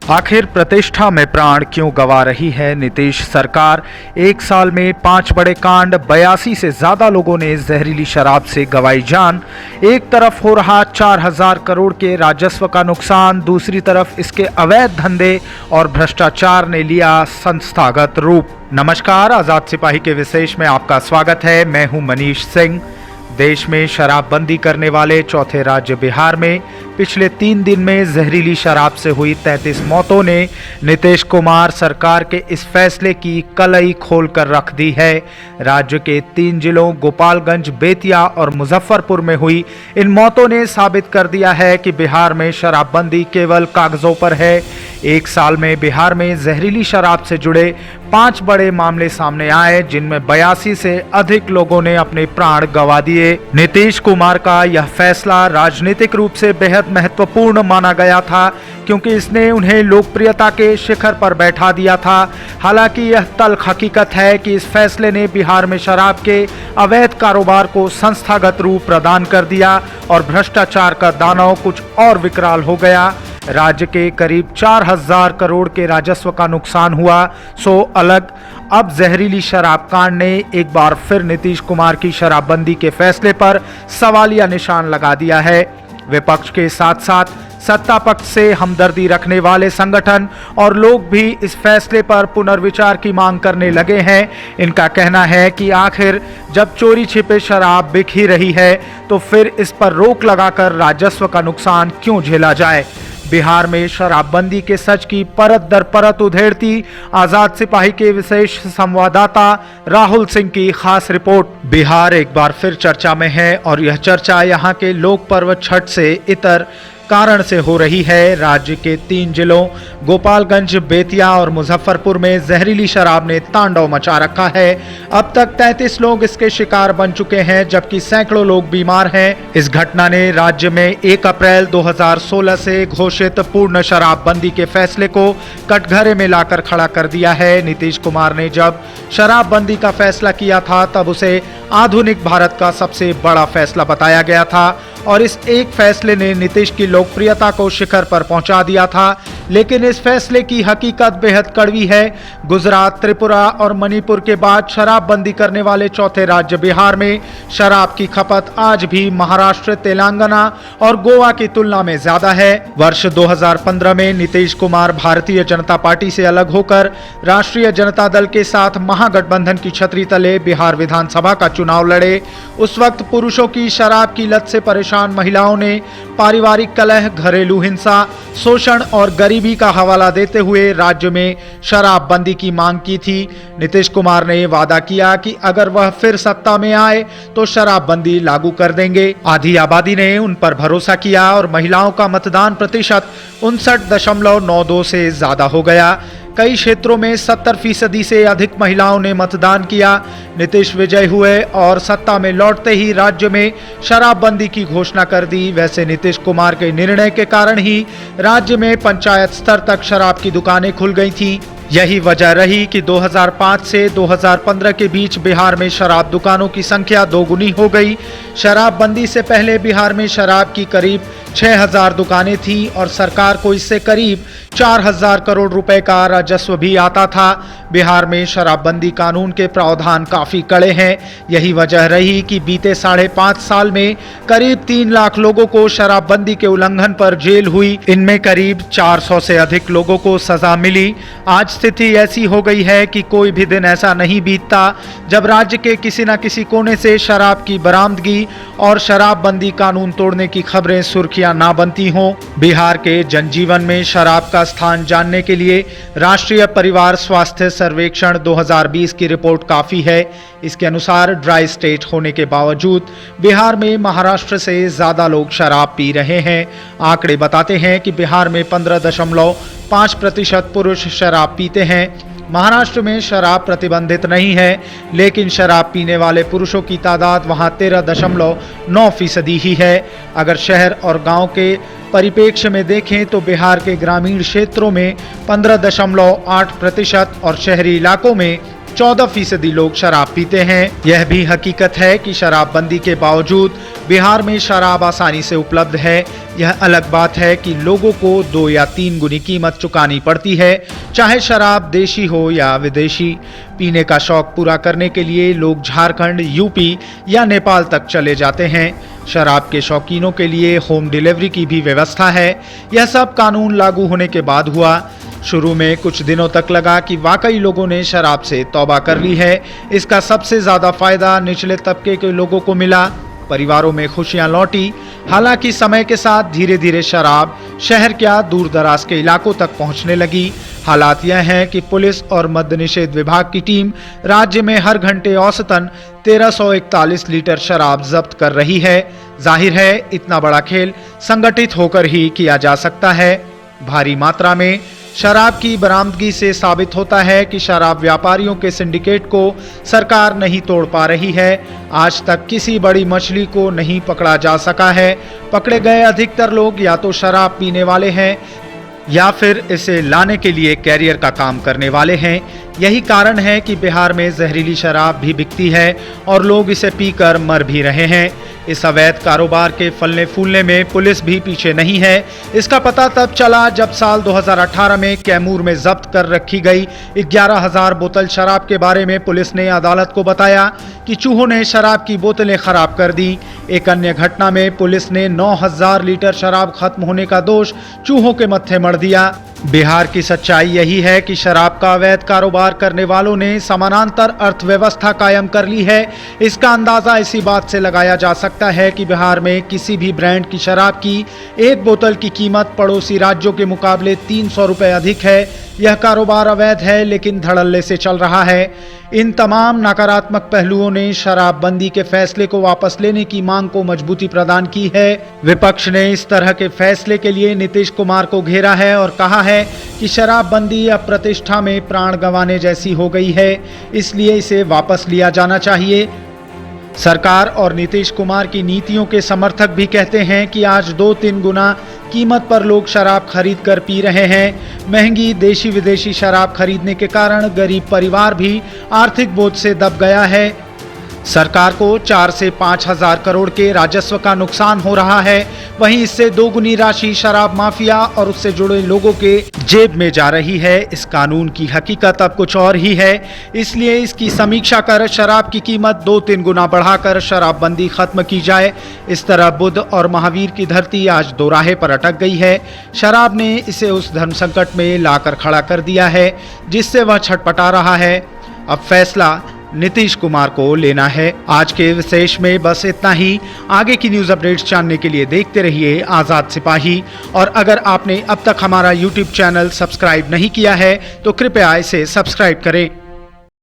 आखिर प्रतिष्ठा में प्राण क्यों गंवा रही है नीतीश सरकार। एक साल में 5 बड़े कांड, 82 से ज्यादा लोगों ने जहरीली शराब से गंवाई जान। एक तरफ हो रहा 4000 करोड़ के राजस्व का नुकसान, दूसरी तरफ इसके अवैध धंधे और भ्रष्टाचार ने लिया संस्थागत रूप। नमस्कार, आजाद सिपाही के विशेष में आपका स्वागत है। मैं हूं मनीष सिंह। देश में शराबबंदी करने वाले चौथे राज्य बिहार में पिछले 3 दिन में जहरीली शराब से हुई 33 मौतों ने नीतीश कुमार सरकार के इस फैसले की कलई खोल कर रख दी है। राज्य के 3 जिलों गोपालगंज, बेतिया और मुजफ्फरपुर में हुई इन मौतों ने साबित कर दिया है कि बिहार में शराबबंदी केवल कागजों पर है। एक साल में बिहार में जहरीली शराब से जुड़े 5 बड़े मामले सामने आए, जिनमें 82 से अधिक लोगों ने अपने प्राण गंवा दिए। नीतीश कुमार का यह फैसला राजनीतिक रूप से बेहद महत्वपूर्ण माना गया था, क्योंकि इसने उन्हें लोकप्रियता के शिखर पर बैठा दिया था। हालांकि यह तल्ख हकीकत है कि इस फैसले ने बिहार में शराब के अवैध कारोबार को संस्थागत रूप प्रदान कर दिया और भ्रष्टाचार का दानव कुछ और विकराल हो गया। राज्य के करीब 4000 करोड़ के राजस्व का नुकसान हुआ, सो अलग। अब जहरीली शराब कांड ने एक बार फिर नीतीश कुमार की शराबबंदी के फैसले पर सवालिया निशान लगा दिया है। विपक्ष के साथ साथ सत्ता पक्ष से हमदर्दी रखने वाले संगठन और लोग भी इस फैसले पर पुनर्विचार की मांग करने लगे हैं। इनका कहना है कि आखिर जब चोरी छिपे शराब बिक ही रही है, तो फिर इस पर रोक लगाकर राजस्व का नुकसान क्यों झेला जाए। बिहार में शराबबंदी के सच की परत दर परत उधेड़ती आजाद सिपाही के विशेष संवाददाता राहुल सिंह की खास रिपोर्ट। बिहार एक बार फिर चर्चा में है और यह चर्चा यहाँ के लोक पर्व छठ से इतर कारण से हो रही है। राज्य के 3 जिलों गोपालगंज, बेतिया और मुजफ्फरपुर में जहरीली शराब ने तांडव मचा रखा है। अब तक 33 लोग इसके शिकार बन चुके हैं, जबकि सैकड़ों लोग बीमार हैं। इस घटना ने राज्य में 1 अप्रैल 2016 से घोषित पूर्ण शराबबंदी के फैसले को कटघरे में लाकर खड़ा कर दिया है। नीतीश कुमार ने जब शराबबंदी का फैसला किया था, तब उसे आधुनिक भारत का सबसे बड़ा फैसला बताया गया था और इस एक फैसले ने नीतीश की लोकप्रियता को शिखर पर पहुंचा दिया था। लेकिन इस फैसले की हकीकत बेहद कड़वी है। गुजरात, त्रिपुरा और मणिपुर के बाद शराबबंदी करने वाले चौथे राज्य बिहार में शराब की खपत आज भी महाराष्ट्र, तेलंगाना और गोवा की तुलना में ज्यादा है। वर्ष 2015 में नीतीश कुमार भारतीय जनता पार्टी से अलग होकर राष्ट्रीय जनता दल के साथ महागठबंधन की छतरी तले बिहार विधानसभा का चुनाव लड़े। उस वक्त पुरुषों की शराब की लत से परेशान महिलाओं ने पारिवारिक कलह, घरेलू हिंसा, शोषण और गरीबी का हवाला देते हुए राज्य में शराबबंदी की मांग की थी। नीतीश कुमार ने वादा किया कि अगर वह फिर सत्ता में आए तो शराबबंदी लागू कर देंगे। आधी आबादी ने उन पर भरोसा किया और महिलाओं का मतदान प्रतिशत 59.92 से ज्यादा हो गया। कई क्षेत्रों में 70% से अधिक महिलाओं ने मतदान किया। नीतीश विजय हुए और सत्ता में लौटते ही राज्य में शराबबंदी की घोषणा कर दी। वैसे नीतीश कुमार के निर्णय के कारण ही राज्य में पंचायत स्तर तक शराब की दुकानें खुल गई थीं। यही वजह रही कि 2005 से 2015 के बीच बिहार में शराब दुकानों की संख्या दोगुनी हो गई। शराबबंदी से पहले बिहार में शराब की करीब 6000 दुकानें थीं और सरकार को इससे करीब 4000 करोड़ रुपए का राजस्व भी आता था। बिहार में शराबबंदी कानून के प्रावधान काफी कड़े हैं। यही वजह रही कि बीते 5.5 साल में करीब 3 लाख लोगों को शराबबंदी के उल्लंघन पर जेल हुई। इनमें करीब 400 से अधिक लोगों को सजा मिली। आज स्थिति ऐसी हो गई है कि कोई भी दिन ऐसा नहीं बीतता जब राज्य के किसी न किसी कोने से शराब की बरामदगी और शराबबंदी कानून तोड़ने की खबरें सुर्खियां ना बनती हों। बिहार के जनजीवन में शराब का स्थान जानने के लिए राष्ट्रीय परिवार स्वास्थ्य सर्वेक्षण 2020 की रिपोर्ट काफी है। इसके अनुसार ड्राई स्टेट होने के बावजूद बिहार में महाराष्ट्र से ज्यादा लोग शराब पी रहे हैं। आंकड़े बताते हैं कि बिहार में 15.5% पुरुष शराब पीते हैं। महाराष्ट्र में शराब प्रतिबंधित नहीं है, लेकिन शराब पीने वाले पुरुषों की तादाद वहां 13.9% ही है। अगर शहर और गांव के परिप्रेक्ष्य में देखें तो बिहार के ग्रामीण क्षेत्रों में 15.8% और शहरी इलाकों में 14% लोग शराब पीते हैं। यह भी हकीकत है कि शराबबंदी के बावजूद बिहार में शराब आसानी से उपलब्ध है। यह अलग बात है कि लोगों को 2 या 3 गुनी कीमत चुकानी पड़ती है, चाहे शराब देशी हो या विदेशी। पीने का शौक पूरा करने के लिए लोग झारखंड, यूपी या नेपाल तक चले जाते हैं। शराब के शौकीनों के लिए होम डिलीवरी की भी व्यवस्था है। यह सब कानून लागू होने के बाद हुआ। शुरू में कुछ दिनों तक लगा कि वाकई लोगों ने शराब से तौबा कर ली है। इसका सबसे ज्यादा फायदा निचले तबके के लोगों को मिला। परिवारों में खुशियां लौटी। हालांकि समय के साथ धीरे धीरे शराब शहर क्या दूर दराज के इलाकों तक पहुंचने लगी। हालात यह हैं कि पुलिस और मद्य निषेध विभाग की टीम राज्य में हर घंटे औसतन 1341 लीटर शराब जब्त कर रही है। जाहिर है इतना बड़ा खेल संगठित होकर ही किया जा सकता है। भारी मात्रा में शराब की बरामदगी से साबित होता है कि शराब व्यापारियों के सिंडिकेट को सरकार नहीं तोड़ पा रही है। आज तक किसी बड़ी मछली को नहीं पकड़ा जा सका है। पकड़े गए अधिकतर लोग या तो शराब पीने वाले हैं या फिर इसे लाने के लिए कैरियर का काम करने वाले हैं। यही कारण है कि बिहार में जहरीली शराब भी बिकती है और लोग इसे पीकर मर भी रहे हैं। इस अवैध कारोबार के फलने फूलने में पुलिस भी पीछे नहीं है। इसका पता तब चला जब साल 2018 में कैमूर में जब्त कर रखी गई 11,000 बोतल शराब के बारे में पुलिस ने अदालत को बताया कि चूहों ने शराब की बोतलें खराब कर दी। एक अन्य घटना में पुलिस ने 9,000 लीटर शराब खत्म होने का दोष चूहों के मत्थे मढ़ दिया। बिहार की सच्चाई यही है कि शराब का अवैध कारोबार करने वालों ने समानांतर अर्थव्यवस्था कायम कर ली है। इसका अंदाजा इसी बात से लगाया जा सकता है कि बिहार में किसी भी ब्रांड की शराब की एक बोतल की कीमत पड़ोसी राज्यों के मुकाबले 300 रुपए अधिक है। यह कारोबार अवैध है लेकिन धड़ल्ले से चल रहा है। इन तमाम नकारात्मक पहलुओं ने शराबबंदी के फैसले को वापस लेने की मांग को मजबूती प्रदान की है। विपक्ष ने इस तरह के फैसले के लिए नीतीश कुमार को घेरा है और कहा है कि शराबबंदी अब प्रतिष्ठा में प्राण गंवाने जैसी हो गई है, इसलिए इसे वापस लिया जाना चाहिए। सरकार और नीतीश कुमार की नीतियों के समर्थक भी कहते हैं कि आज 2-3 गुना कीमत पर लोग शराब खरीद कर पी रहे हैं। महंगी देशी विदेशी शराब खरीदने के कारण गरीब परिवार भी आर्थिक बोझ से दब गया है। सरकार को 4 से 5 हजार करोड़ के राजस्व का नुकसान हो रहा है। वहीं इससे 2 गुनी राशि शराब माफिया और उससे जुड़े लोगों के जेब में जा रही है। इस कानून की हकीकत अब कुछ और ही है, इसलिए इसकी समीक्षा कर शराब की कीमत 2-3 गुना बढ़ाकर शराबबंदी खत्म की जाए। इस तरह बुद्ध और महावीर की धरती आज दोराहे पर अटक गई है। शराब ने इसे उस धर्म संकट में लाकर खड़ा कर दिया है जिससे वह छटपटा रहा है। अब फैसला नीतीश कुमार को लेना है। आज के विशेष में बस इतना ही। आगे की न्यूज अपडेट्स जानने के लिए देखते रहिए आजाद सिपाही। और अगर आपने अब तक हमारा YouTube चैनल सब्सक्राइब नहीं किया है तो कृपया इसे सब्सक्राइब करें।